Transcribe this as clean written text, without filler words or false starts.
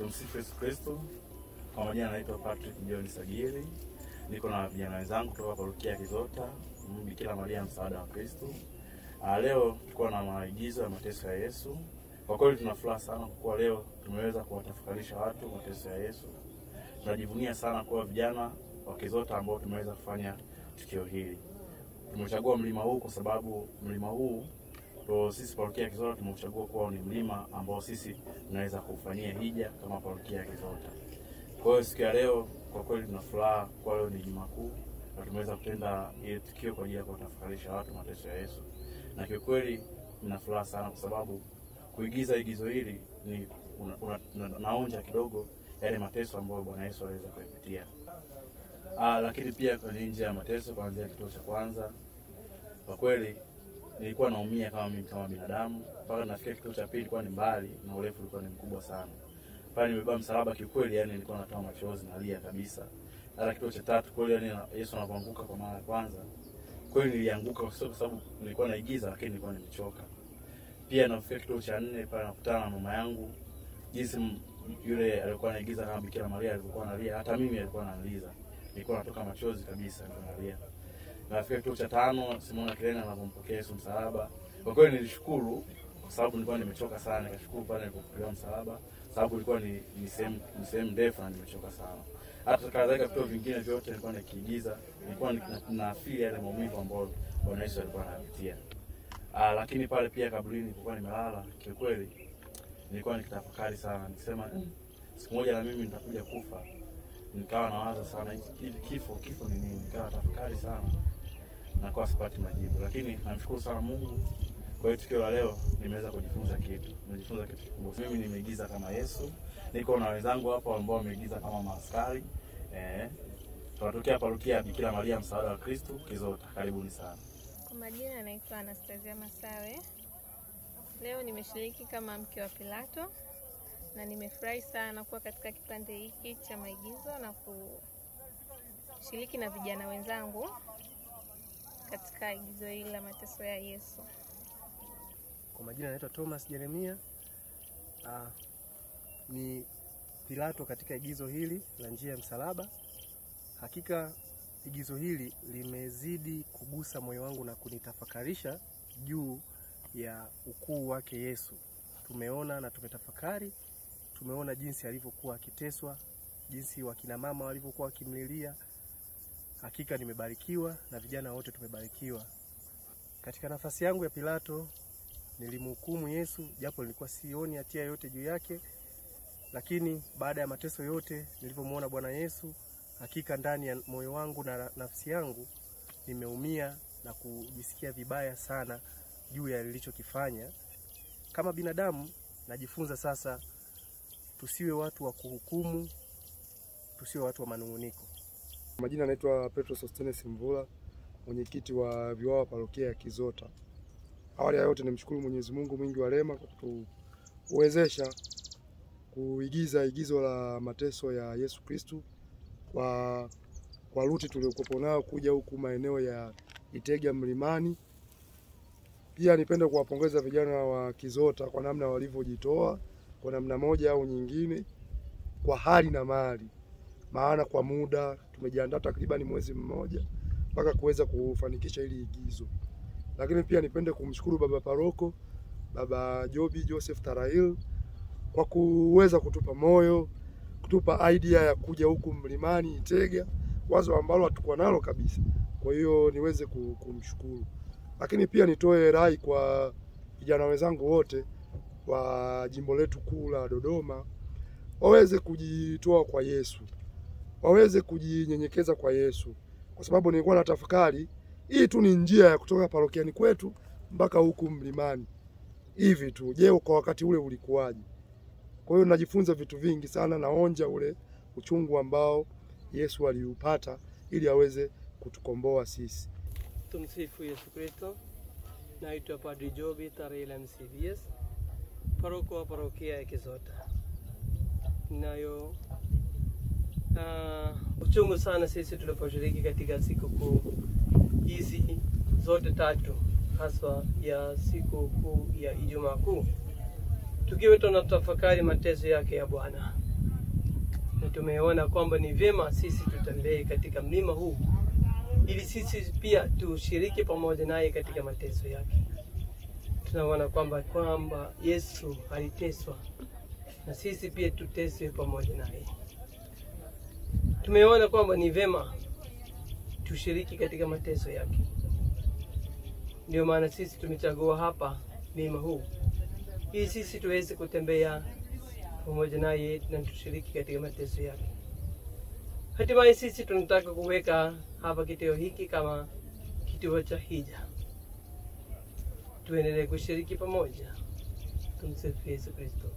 Tumsifu Yesu Kristo. Kwa majina naitwa Patrick John Sagiri. Niko na vijana wenzangu kutoka parokia Kizota, Bikira Maria Msaada wa Kristo. Leo tuko na maigizo ya mateso ya Yesu. Kwa kweli tuna furaha sana kwa leo tumeweza kuwatafakarisha watu mateso ya Yesu. Tunajivunia sana kwa vijana wa Kizota ambao tumeweza kufanya tukio hili. Tumechagua mlima huu kwa sababu mlima huu ndio sisi parokia Kizota tumechagua kuwa ni mlima ambao sisi tunaweza kufanyia hija kama parokia Kizota. Kwa hiyo siku ya leo kwa kweli tuna furaha kwa leo ni Jumaa Kuu na tumeweza kutenda ile tukio kwa ajili ya kutafakarisha watu mateso ya Yesu. Na kwa kweli nina furaha sana kwa sababu kuigiza igizo hili ni naonja kidogo yale mateso ambayo Bwana Yesu aliweza kuyapitia. Lakini pia kwa nje ya mateso kuanzia kituo cha kwanza kwa kweli nilikuwa naumia kama binadamu, mpaka nafikia kituo cha pili kwa ni mbali na urefu ulikuwa ni mkubwa sana. Pale nimebeba msalaba kiukweli, yani nilikuwa natoa machozi nalia kabisa. Hata kituo cha tatu kweli, yani Yesu anapoanguka kwa mara ya kwanza kweli nilianguka kwa sababu nilikuwa naigiza lakini nilikuwa nimechoka. Pia nafikia kituo cha 4 pale nakutana na mama yangu, jinsi yule alikuwa anaigiza kama Bikira Maria alikuwa analia, hata mimi alikuwa analiza. Nilikuwa natoka machozi kabisa nalia. Nafikia kituo cha 5 Simona Kirena anapompokea Yesu msalaba. Kwa kweli nilishukuru kwa sababu nilikuwa nimechoka sana, nikashukuru pale nilipokea msalaba sababu ilikuwa ni sehemu ndefu na nimechoka sana. Hata kadhalika vituo vingine vyote nilikuwa nikiigiza, nilikuwa nafeel yale maumivu ambayo Bwana Yesu alikuwa anapitia. Lakini pale pia kaburini nilikuwa nimelala, kiukweli nilikuwa nikitafakari sana, nikisema siku moja na mimi nitakuja kufa. Nikawa nawaza sana hivi kifo ni nini, nikawa tafakari sana na kwa sipati majibu. Lakini namshukuru sana Mungu kwa hiyo tukio la leo nimeweza kujifunza kitu. Nimejifunza kitu kikubwa. Mimi nimeigiza kama Yesu. Niko na wenzangu hapa ambao wameigiza kama maaskari. Tunatokea parokia Bikira Maria Msaada wa Kristo Kizota. Karibuni sana. Kwa majina naitwa Anastasia Masawe. Leo nimeshiriki kama mke wa Pilato na nimefurahi sana kuwa katika kipande hiki cha maigizo na kushiriki na vijana wenzangu katika igizo hili la mateso ya Yesu. Kwa majina naitwa Thomas Jeremia. Ni Pilato katika igizo hili la njia ya msalaba. Hakika igizo hili limezidi kugusa moyo wangu na kunitafakarisha juu ya ukuu wake Yesu. Tumeona na tumetafakari, tumeona jinsi alivyokuwa akiteswa, jinsi wakina mama walivyokuwa wakimlilia. Hakika nimebarikiwa na vijana wote tumebarikiwa. Katika nafasi yangu ya Pilato nilimhukumu Yesu japo nilikuwa sioni hatia yote juu yake, lakini baada ya mateso yote nilivyomuona Bwana Yesu, hakika ndani ya moyo wangu na nafsi yangu nimeumia na kujisikia vibaya sana juu ya nilichokifanya. Kama binadamu najifunza sasa tusiwe watu wa kuhukumu, tusiwe watu wa manunguniko. Majina naitwa Petro Sostenes Mvula, mwenyekiti wa Viwawa parokia ya Kizota. Awali ya yote nimshukuru Mwenyezi Mungu mwingi wa rehema kwa kutuwezesha kuigiza igizo la mateso ya Yesu Kristo kwa ruti tuliokuwa nayo kuja huku maeneo ya Itega Mlimani. Pia nipende kuwapongeza vijana wa Kizota kwa namna walivyojitoa kwa namna moja au nyingine, kwa hali na mali. Maana kwa muda tumejiandaa takriban mwezi mmoja mpaka kuweza kufanikisha hili igizo. Lakini pia nipende kumshukuru baba paroko, baba Jobi Joseph Tarail, kwa kuweza kutupa moyo, kutupa idea ya kuja huku mlimani Itega, wazo ambalo hatukuwa nalo kabisa. Kwa hiyo niweze kumshukuru. Lakini pia nitoe rai kwa vijana wenzangu wote wa jimbo letu kuu la Dodoma, waweze kujitoa kwa Yesu, waweze kujinyenyekeza kwa Yesu, kwa sababu nilikuwa na tafakari hii tu ni njia ya kutoka parokiani kwetu mpaka huku mlimani hivi tu. Je, kwa wakati ule ulikuwaje? Kwa hiyo najifunza vitu vingi sana, naonja ule uchungu ambao Yesu aliupata ili aweze kutukomboa sisi. Tumsifu Yesu Kristo. Naitwa Padre Jobi Tarail MCVS, paroko wa parokia ya Kizota. Ninayo uchungu sana sisi tuliposhiriki katika siku kuu hizi zote tatu, haswa ya siku kuu ya Ijumaa Kuu, tukiwa tunatafakari mateso yake ya Bwana. na tumeona kwamba ni vyema sisi tutembee katika mlima huu ili sisi pia tushiriki pamoja naye katika mateso yake. Tunaona kwamba Yesu aliteswa na sisi pia tuteswe pamoja naye. Tumeona kwamba ni vyema tushiriki katika mateso yake. Ndio maana sisi tumechagua hapa mlima huu ili sisi tuweze kutembea pamoja naye na tushiriki katika mateso yake. Hatimaye sisi tunataka kuweka hapa kituo hiki kama kituo cha hija. Tuendelee kushiriki pamoja. Tumsifu Yesu Kristo.